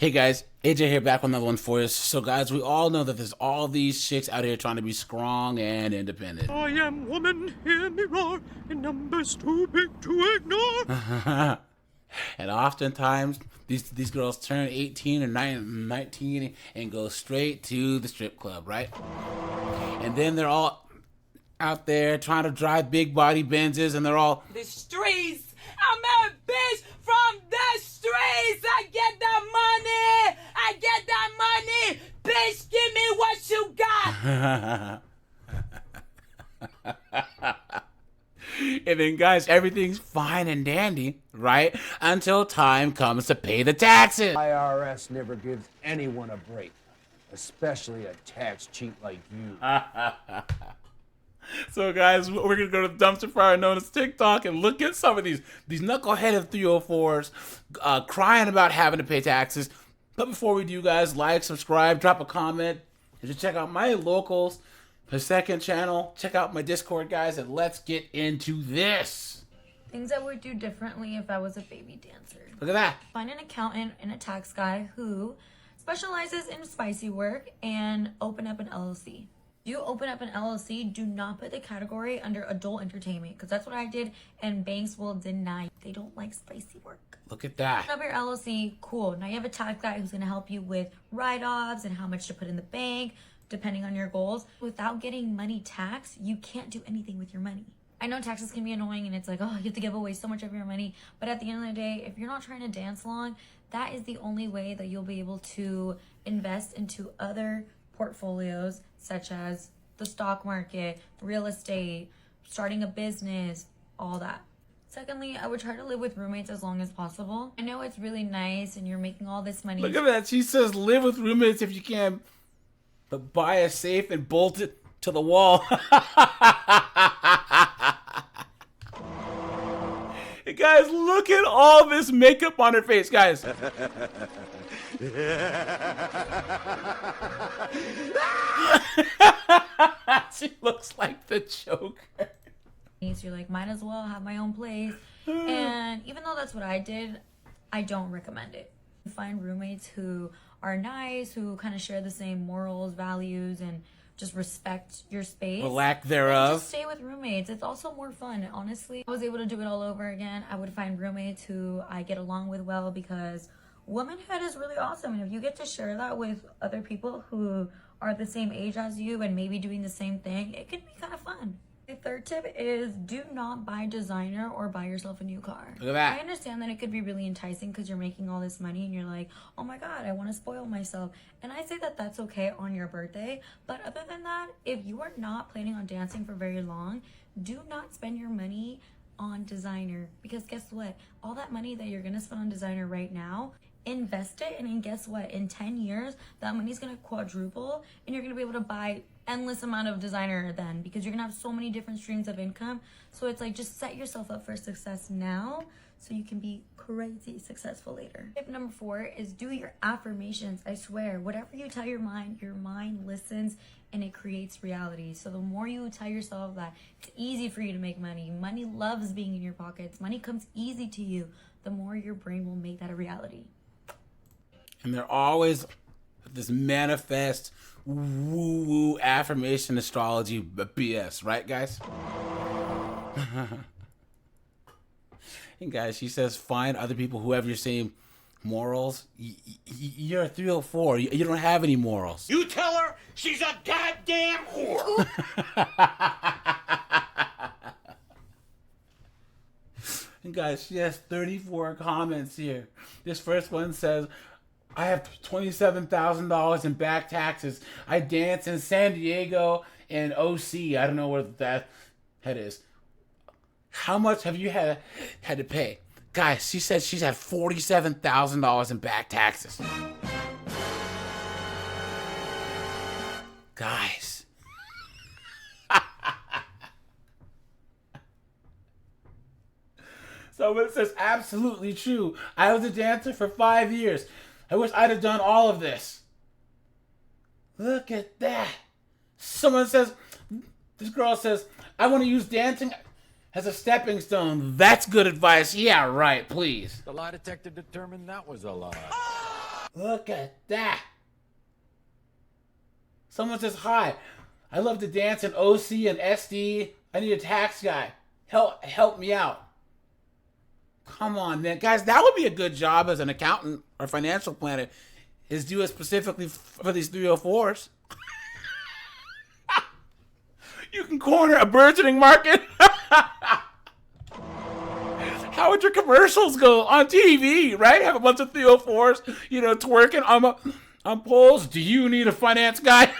Hey guys, AJ here back with another one for you. So guys, we all know that there's all these chicks out here trying to be strong and independent. I am woman, hear me roar, in numbers too big to ignore. And oftentimes, these girls turn 18 or 19 and go straight to the strip club, right? And then they're all out there trying to drive big body Benzes, and they're all, the streets. I'm a bitch from the streets. I get that money. I get that money. Bitch, give me what you got. and then guys, everything's fine and dandy, right? Until time comes to pay the taxes. IRS never gives anyone a break, especially a tax cheat like you. So guys, we're gonna go to the dumpster fire known as TikTok and look at some of these knuckleheaded 304s crying about having to pay taxes. But before we do, guys, like, subscribe, drop a comment. You should check out my locals, the second channel. Check out my Discord, guys, and let's get into this. Things I would do differently if I was a baby dancer. Look at that. Find an accountant and a tax guy who specializes in spicy work and open up an LLC. You open up an LLC, do not put the category under adult entertainment, because that's what I did, and banks will deny. They don't like spicy work. Look at that. Open up your LLC, cool. Now you have a tax guy who's going to help you with write-offs and how much to put in the bank, depending on your goals. Without getting money taxed, you can't do anything with your money. I know taxes can be annoying and it's like, oh, you have to give away so much of your money. But at the end of the day, if you're not trying to dance long, that is the only way that you'll be able to invest into other portfolios, such as the stock market, real estate, starting a business, all that. Secondly, I would try to live with roommates as long as possible. I know it's really nice and you're making all this money. Look at that. She says live with roommates if you can, but buy a safe and bolt it to the wall. Hey guys, look at all this makeup on her face, guys. She looks like the Joker. So you're like, might as well have my own place. And even though that's what I did, I don't recommend it. Find roommates who are nice, who kind of share the same morals, values, and just respect your space. The lack thereof. Just stay with roommates. It's also more fun. Honestly, I was able to do it all over again. I would find roommates who I get along with well, because womanhood is really awesome. And if you get to share that with other people who are the same age as you and maybe doing the same thing, it can be kind of fun. The third tip is do not buy designer or buy yourself a new car. Look at that. I understand that it could be really enticing because you're making all this money and you're like, oh my God, I want to spoil myself. And I say that that's okay on your birthday. But other than that, if you are not planning on dancing for very long, do not spend your money on designer. Because guess what? All that money that you're going to spend on designer right now, invest it, and then guess what? In 10 years, that money's going to quadruple and you're going to be able to buy endless amount of designer then, because you're gonna have so many different streams of income. So it's like, just set yourself up for success now so you can be crazy successful later. Tip number 4 is do your affirmations. I swear, whatever you tell your mind listens and it creates reality. So the more you tell yourself that it's easy for you to make money, money loves being in your pockets, money comes easy to you, the more your brain will make that a reality. And they're always this manifest woo-woo affirmation astrology BS, right, guys? And guys, she says find other people who have your same morals. You're a 304. You don't have any morals. You tell her she's a goddamn whore. And guys, she has 34 comments here. This first one says, I have $27,000 in back taxes. I dance in San Diego and OC. I don't know where that is. How much have you had to pay? Guys, she said she's had $47,000 in back taxes. Guys. So it says absolutely true. I was a dancer for 5 years. I wish I'd have done all of this. Look at that. Someone says, this girl says, I want to use dancing as a stepping stone. That's good advice. Yeah, right, please. The lie detector determined that was a lie. Look at that. Someone says, hi, I love to dance in OC and SD. I need a tax guy. Help me out. Come on, man. Guys, that would be a good job as an accountant or financial planner, is do it specifically for these 304s. You can corner a burgeoning market. How would your commercials go on TV, right? Have a bunch of 304s, twerking on poles. Do you need a finance guy?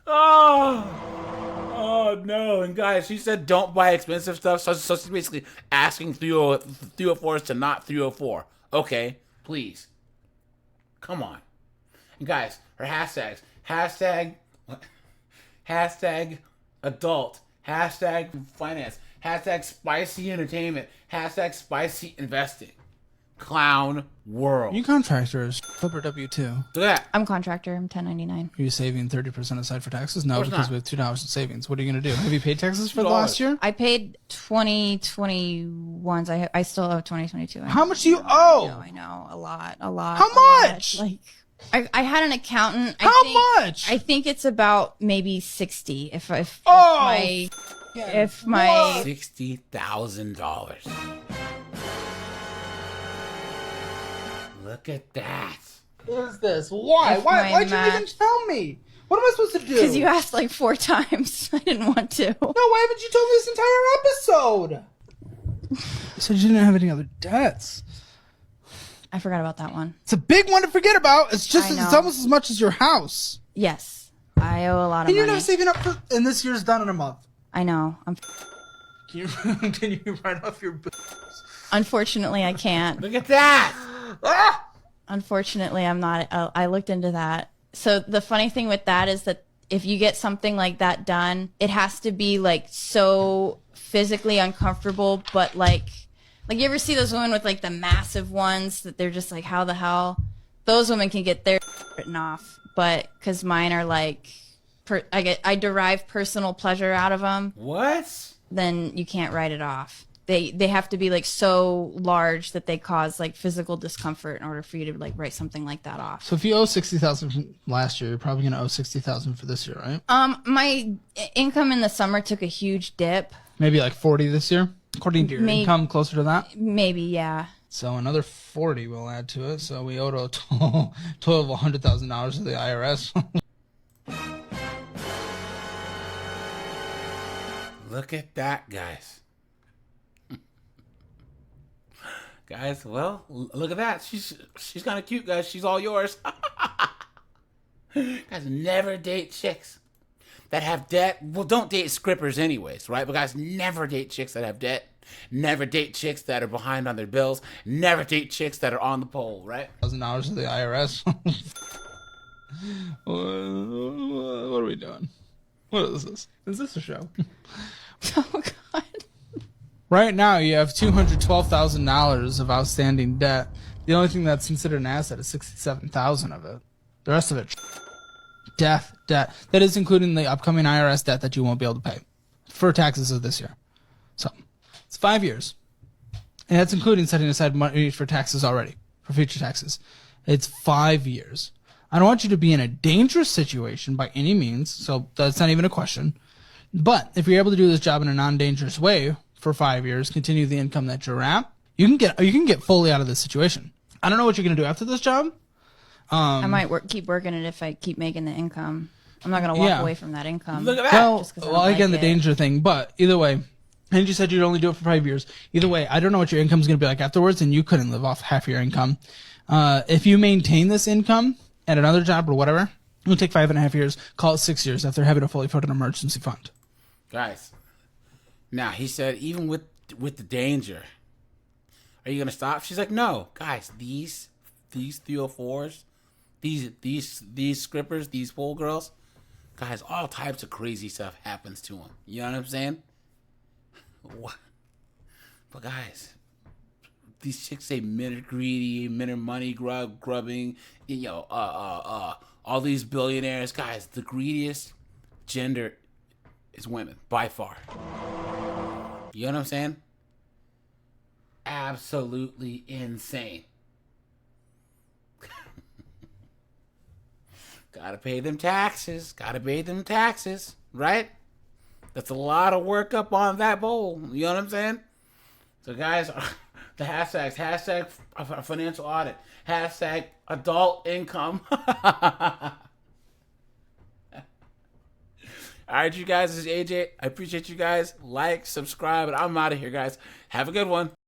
Oh no. And guys, she said don't buy expensive stuff. So she's basically asking 304s to not 304. Okay, please. Come on. And guys, her hashtags. Hashtag adult. Hashtag finance. Hashtag spicy entertainment. Hashtag spicy investing. Clown world. You contractors, flipper W-2. Look at that. I'm contractor. I'm 1099. Are you saving 30% aside for taxes? No, course because not. we have $2 in savings. What are you going to do? Have you paid taxes for the $2. last year? I paid 2021s. I still owe 2022. How much do you owe? I know. A lot. A lot. How a lot. much? Like, I had an accountant. Much? I think it's about maybe 60. If Oh, my $60,000. Look at that. What is this? Why? If Why'd my you even math- tell me? What am I supposed to do? because you asked like 4 times. I didn't want to. No, why haven't you told me this entire episode? You said you didn't have any other debts. I forgot about that one. It's a big one to forget about. It's I know. it's almost as much as your house. Yes, I owe a lot of And you're money. not saving up for, and this year's done in a month. I know. Can you write off your bills? Unfortunately, I can't. Look at that. Unfortunately, I'm not. I looked into that. So the funny thing with that is that if you get something like that done, it has to be like so physically uncomfortable, but like you ever see those women with like the massive ones that they're just like, how the hell? Those women can get their written off, but because mine are like, I derive personal pleasure out of them. What? Then you can't write it off. They have to be like so large that they cause like physical discomfort in order for you to like write something like that off. So if you owe $60,000 from last year, you're probably going to owe $60,000 for this year, right? My income in the summer took a huge dip. Maybe like 40 this year, according to your income, closer to that. Maybe, yeah. So another 40 we'll add to it. So we owe a total of $100,000 to the IRS. Look at that, guys. Guys, well, look at that. She's kind of cute, guys. She's all yours. Guys, never date chicks that have debt. Well, don't date scrippers anyways, right? But guys, never date chicks that have debt. Never date chicks that are behind on their bills. Never date chicks that are on the pole, right? $1,000 to the IRS. What are we doing? What is this? Is this a show? Oh God. Right now, you have $212,000 of outstanding debt. The only thing that's considered an asset is $67,000 of it. The rest of it, debt. That is including the upcoming IRS debt that you won't be able to pay for taxes of this year. So it's 5 years, and that's including setting aside money for taxes already, for future taxes. It's 5 years. I don't want you to be in a dangerous situation by any means, so that's not even a question. But if you're able to do this job in a non-dangerous way for 5 years, continue the income that you're at, you can get fully out of this situation. I don't know what you're going to do after this job. I might keep working it if I keep making the income. I'm not gonna walk away from that income. Look at that. Well, Just 'cause I don't again, like the it. danger thing, but either way, and you said you'd only do it for 5 years. Either way, I don't know what your income's going to be like afterwards, and you couldn't live off half your income. If you maintain this income at another job or whatever, it'll take 5.5 years, call it 6 years after having to fully put an emergency fund. Guys, now he said even with the danger, are you gonna stop? She's like, no, guys, these 304s, these scrippers, these pool girls, guys, all types of crazy stuff happens to them. You know what I'm saying? What? But guys, these chicks say men are greedy, men are money grubbing, all these billionaires, guys. The greediest gender is women by far. You know what I'm saying? absolutely insane. Gotta pay them taxes. Gotta pay them taxes, right? That's a lot of work up on that bowl. You know what I'm saying? So, guys, the hashtags, hashtag financial audit, hashtag adult income. All right, you guys, this is AJ. I appreciate you guys. Like, subscribe, and I'm out of here, guys. Have a good one.